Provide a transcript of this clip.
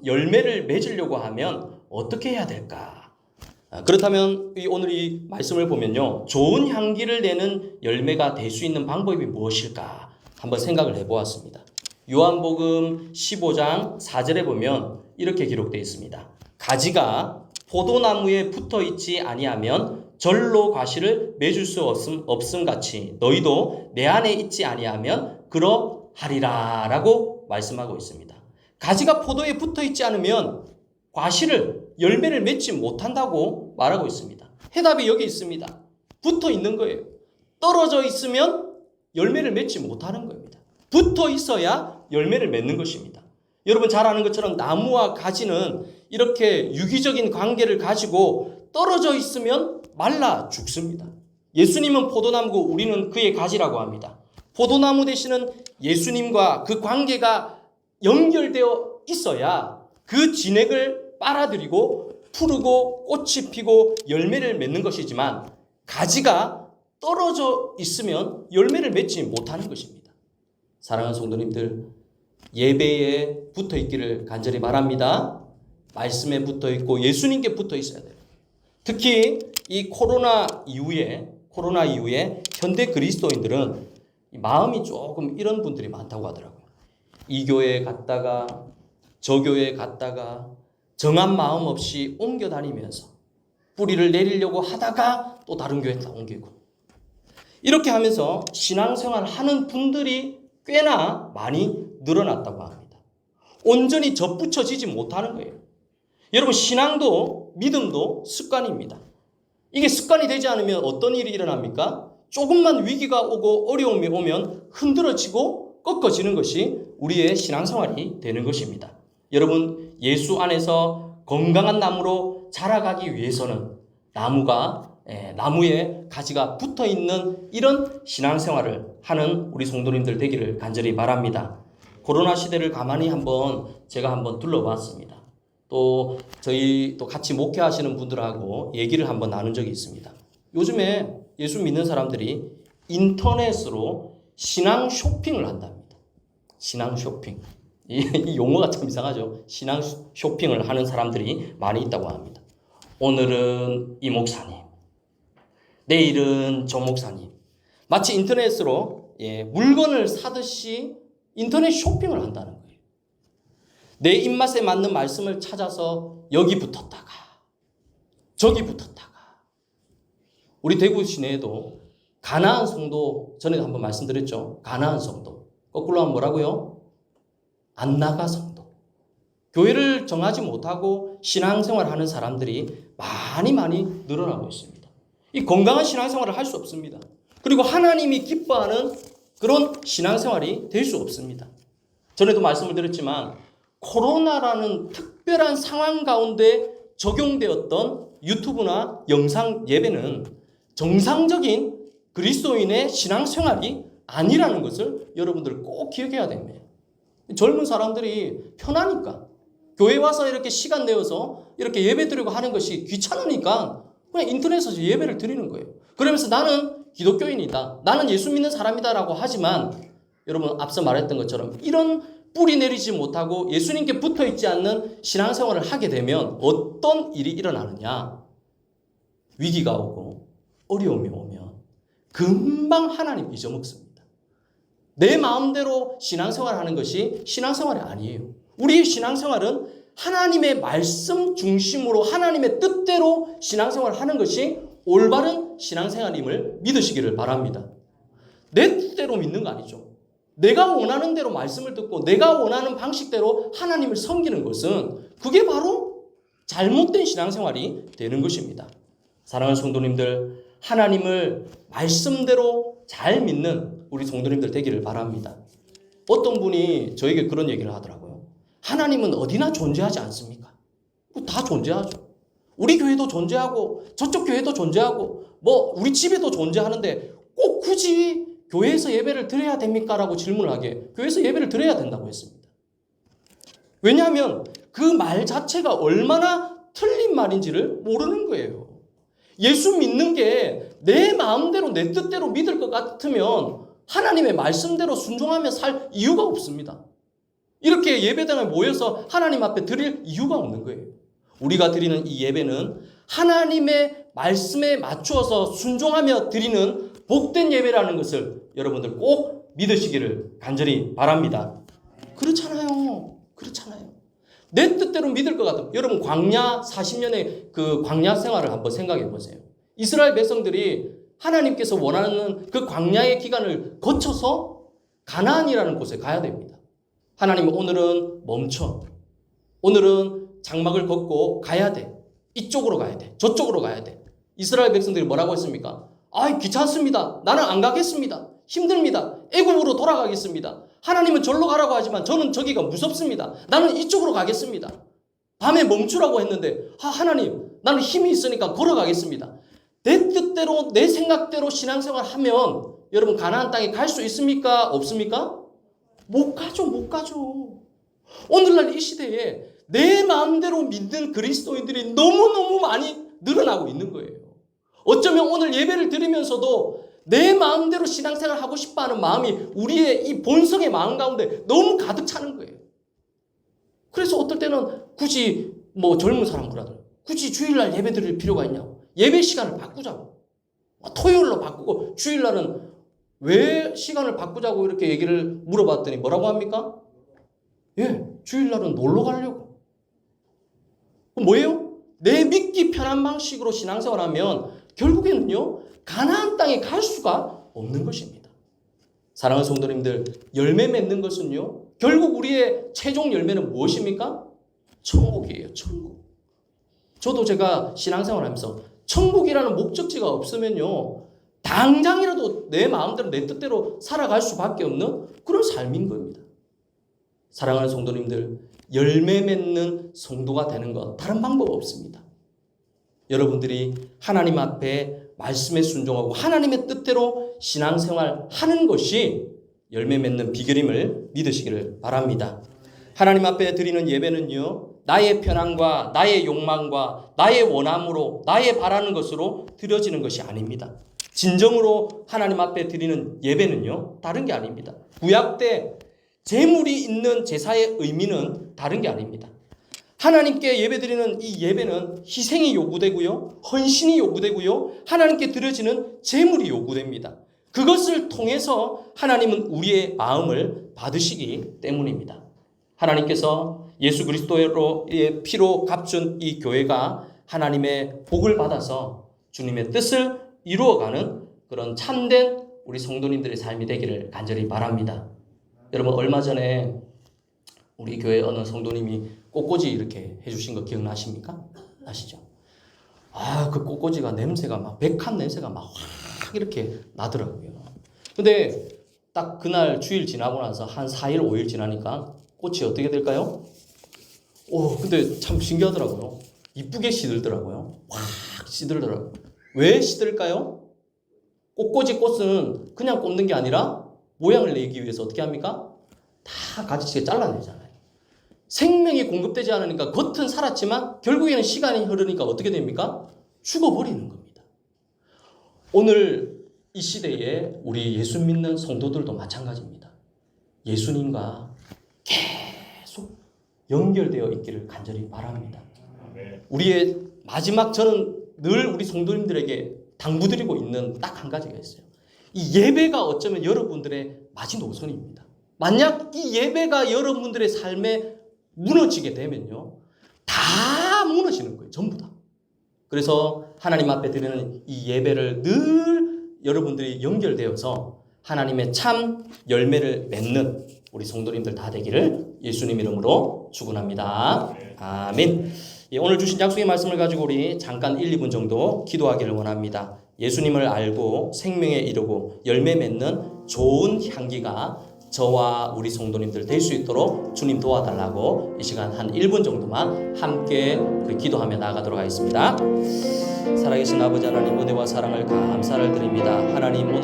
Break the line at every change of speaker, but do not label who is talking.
열매를 맺으려고 하면 어떻게 해야 될까? 그렇다면 오늘 이 말씀을 보면요, 좋은 향기를 내는 열매가 될 수 있는 방법이 무엇일까? 한번 생각을 해보았습니다. 요한복음 15장 4절에 보면 이렇게 기록되어 있습니다. 가지가 포도나무에 붙어 있지 아니하면 절로 과실을 맺을 수 없음 같이 너희도 내 안에 있지 아니하면 그러하리라 라고 말씀하고 있습니다. 가지가 포도에 붙어 있지 않으면 과실을, 열매를 맺지 못한다고 말하고 있습니다. 해답이 여기 있습니다. 붙어 있는 거예요. 떨어져 있으면 열매를 맺지 못하는 겁니다. 붙어 있어야 열매를 맺는 것입니다. 여러분 잘 아는 것처럼 나무와 가지는 이렇게 유기적인 관계를 가지고 떨어져 있으면 말라 죽습니다. 예수님은 포도나무고 우리는 그의 가지라고 합니다. 포도나무 되시는 예수님과 그 관계가 연결되어 있어야 그 진액을 빨아들이고 푸르고 꽃이 피고 열매를 맺는 것이지만 가지가 떨어져 있으면 열매를 맺지 못하는 것입니다. 사랑하는 성도님들, 예배에 붙어 있기를 간절히 바랍니다. 말씀에 붙어 있고 예수님께 붙어 있어야 돼요. 특히 이 코로나 이후에 현대 그리스도인들은 마음이 조금 이런 분들이 많다고 하더라고요. 이 교회에 갔다가 저 교회에 갔다가 정한 마음 없이 옮겨 다니면서 뿌리를 내리려고 하다가 또 다른 교회에 옮기고 이렇게 하면서 신앙생활 하는 분들이 꽤나 많이 늘어났다고 합니다. 온전히 접붙여지지 못하는 거예요. 여러분 신앙도 믿음도 습관입니다. 이게 습관이 되지 않으면 어떤 일이 일어납니까? 조금만 위기가 오고 어려움이 오면 흔들어지고 꺾어지는 것이 우리의 신앙생활이 되는 것입니다. 여러분 예수 안에서 건강한 나무로 자라가기 위해서는 나무에 가지가 붙어있는 이런 신앙생활을 하는 우리 성도님들 되기를 간절히 바랍니다. 코로나 시대를 가만히 제가 한번 둘러봤습니다. 또 저희 또 같이 목회하시는 분들하고 얘기를 한번 나눈 적이 있습니다. 요즘에 예수 믿는 사람들이 인터넷으로 신앙 쇼핑을 한답니다. 신앙 쇼핑. 이 용어가 참 이상하죠. 신앙 쇼핑을 하는 사람들이 많이 있다고 합니다. 오늘은 이 목사님, 내일은 저 목사님. 마치 인터넷으로 물건을 사듯이 인터넷 쇼핑을 한다는 거예요. 내 입맛에 맞는 말씀을 찾아서 여기 붙었다가 저기 붙었다가 우리 대구 시내에도 가나안 성도 전에 한번 말씀드렸죠. 가나안 성도. 거꾸로 하면 뭐라고요? 안 나가 성도. 교회를 정하지 못하고 신앙생활을 하는 사람들이 많이 늘어나고 있습니다. 이 건강한 신앙생활을 할 수 없습니다. 그리고 하나님이 기뻐하는 그런 신앙생활이 될 수 없습니다. 전에도 말씀을 드렸지만 코로나라는 특별한 상황 가운데 적용되었던 유튜브나 영상 예배는 정상적인 그리스도인의 신앙생활이 아니라는 것을 여러분들 꼭 기억해야 됩니다. 젊은 사람들이 편하니까 교회 와서 이렇게 시간 내어서 이렇게 예배 드리고 하는 것이 귀찮으니까 그냥 인터넷에서 예배를 드리는 거예요. 그러면서 나는 기독교인이다. 나는 예수 믿는 사람이다라고 하지만 여러분 앞서 말했던 것처럼 이런 뿌리 내리지 못하고 예수님께 붙어 있지 않는 신앙생활을 하게 되면 어떤 일이 일어나느냐? 위기가 오고 어려움이 오면 금방 하나님 잊어먹습니다. 내 마음대로 신앙생활을 하는 것이 신앙생활이 아니에요. 우리의 신앙생활은 하나님의 말씀 중심으로 하나님의 뜻대로 신앙생활을 하는 것이 올바른 신앙생활임을 믿으시기를 바랍니다. 내 뜻대로 믿는 거 아니죠. 내가 원하는 대로 말씀을 듣고 내가 원하는 방식대로 하나님을 섬기는 것은 그게 바로 잘못된 신앙생활이 되는 것입니다. 사랑하는 성도님들, 하나님을 말씀대로 잘 믿는 우리 성도님들 되기를 바랍니다. 어떤 분이 저에게 그런 얘기를 하더라고요. 하나님은 어디나 존재하지 않습니까? 다 존재하죠. 우리 교회도 존재하고 저쪽 교회도 존재하고 우리 집에도 존재하는데 꼭 굳이 교회에서 예배를 드려야 됩니까? 라고 질문을 하게 교회에서 예배를 드려야 된다고 했습니다. 왜냐하면 그 말 자체가 얼마나 틀린 말인지를 모르는 거예요. 예수 믿는 게 내 마음대로 내 뜻대로 믿을 것 같으면 하나님의 말씀대로 순종하며 살 이유가 없습니다. 이렇게 예배당에 모여서 하나님 앞에 드릴 이유가 없는 거예요. 우리가 드리는 이 예배는 하나님의 말씀에 맞추어서 순종하며 드리는 복된 예배라는 것을 여러분들 꼭 믿으시기를 간절히 바랍니다. 그렇잖아요. 내 뜻대로 믿을 것 같아요. 여러분 광야 40년의 그 광야 생활을 한번 생각해 보세요. 이스라엘 백성들이 하나님께서 원하는 그 광야의 기간을 거쳐서 가나안이라는 곳에 가야 됩니다. 하나님은 오늘은 멈춰. 오늘은 장막을 걷고 가야 돼. 이쪽으로 가야 돼. 저쪽으로 가야 돼. 이스라엘 백성들이 뭐라고 했습니까? 귀찮습니다. 나는 안 가겠습니다. 힘듭니다. 애굽으로 돌아가겠습니다. 하나님은 절로 가라고 하지만 저는 저기가 무섭습니다. 나는 이쪽으로 가겠습니다. 밤에 멈추라고 했는데 하나님 나는 힘이 있으니까 걸어가겠습니다. 내 뜻대로 내 생각대로 신앙생활 하면 여러분 가나안 땅에 갈 수 있습니까? 없습니까? 못 가죠. 오늘날 이 시대에 내 마음대로 믿는 그리스도인들이 너무너무 많이 늘어나고 있는 거예요. 어쩌면 오늘 예배를 드리면서도 내 마음대로 신앙생활 하고 싶어하는 마음이 우리의 이 본성의 마음 가운데 너무 가득 차는 거예요. 그래서 어떨 때는 굳이 젊은 사람들은 굳이 주일날 예배 드릴 필요가 있냐고. 예배 시간을 바꾸자고. 토요일로 바꾸고 주일날은 왜 시간을 바꾸자고 이렇게 얘기를 물어봤더니 뭐라고 합니까? 주일날은 놀러 가려고. 뭐예요? 내 믿기 편한 방식으로 신앙생활하면 결국에는요 가나안 땅에 갈 수가 없는 것입니다. 사랑하는 성도님들, 열매 맺는 것은요 결국 우리의 최종 열매는 무엇입니까? 천국이에요. 천국. 저도 제가 신앙생활하면서 천국이라는 목적지가 없으면요 당장이라도 내 마음대로 내 뜻대로 살아갈 수밖에 없는 그런 삶인 겁니다. 사랑하는 성도님들, 열매 맺는 성도가 되는 것 다른 방법 없습니다. 여러분들이 하나님 앞에 말씀에 순종하고 하나님의 뜻대로 신앙생활 하는 것이 열매 맺는 비결임을 믿으시기를 바랍니다. 하나님 앞에 드리는 예배는요 나의 편안과 나의 욕망과 나의 원함으로 나의 바라는 것으로 드려지는 것이 아닙니다. 진정으로 하나님 앞에 드리는 예배는요 다른 게 아닙니다. 구약 때 제물이 있는 제사의 의미는 다른 게 아닙니다. 하나님께 예배드리는 이 예배는 희생이 요구되고요, 헌신이 요구되고요, 하나님께 드려지는 제물이 요구됩니다. 그것을 통해서 하나님은 우리의 마음을 받으시기 때문입니다. 하나님께서 예수 그리스도의 피로 값준 이 교회가 하나님의 복을 받아서 주님의 뜻을 이루어가는 그런 참된 우리 성도님들의 삶이 되기를 간절히 바랍니다. 여러분 얼마 전에 우리 교회 어느 성도님이 꽃꽂이 이렇게 해주신 거 기억나십니까? 아시죠? 그 꽃꽂이가 냄새가 막 백한 냄새가 막 확 이렇게 나더라고요. 근데 딱 그날 주일 지나고 나서 한 4일 5일 지나니까 꽃이 어떻게 될까요? 근데 참 신기하더라고요. 이쁘게 시들더라고요. 확 시들더라고요. 왜 시들까요? 꽃꽂이 꽃은 그냥 꽂는 게 아니라 모양을 내기 위해서 어떻게 합니까? 다 가지치게 잘라내잖아요. 생명이 공급되지 않으니까 겉은 살았지만 결국에는 시간이 흐르니까 어떻게 됩니까? 죽어버리는 겁니다. 오늘 이 시대에 우리 예수 믿는 성도들도 마찬가지입니다. 예수님과 계속 연결되어 있기를 간절히 바랍니다. 우리의 마지막 저는 늘 우리 성도님들에게 당부드리고 있는 딱 한 가지가 있어요. 이 예배가 어쩌면 여러분들의 마지노선입니다. 만약 이 예배가 여러분들의 삶에 무너지게 되면요 다 무너지는 거예요. 전부 다. 그래서 하나님 앞에 드리는 이 예배를 늘 여러분들이 연결되어서 하나님의 참 열매를 맺는 우리 성도님들 다 되기를 예수님 이름으로 축원합니다. 아멘. 오늘 주신 약속의 말씀을 가지고 우리 잠깐 1, 2분 정도 기도하기를 원합니다. 예수님을 알고 생명에 이르고 열매 맺는 좋은 향기가 저와 우리 성도님들 될 수 있도록 주님 도와달라고 이 시간 한 1분 정도만 함께 우리 기도하며 나아가도록 하겠습니다. 살아계신 아버지 하나님 은혜와 사랑을 감사를 드립니다. 하나님 오늘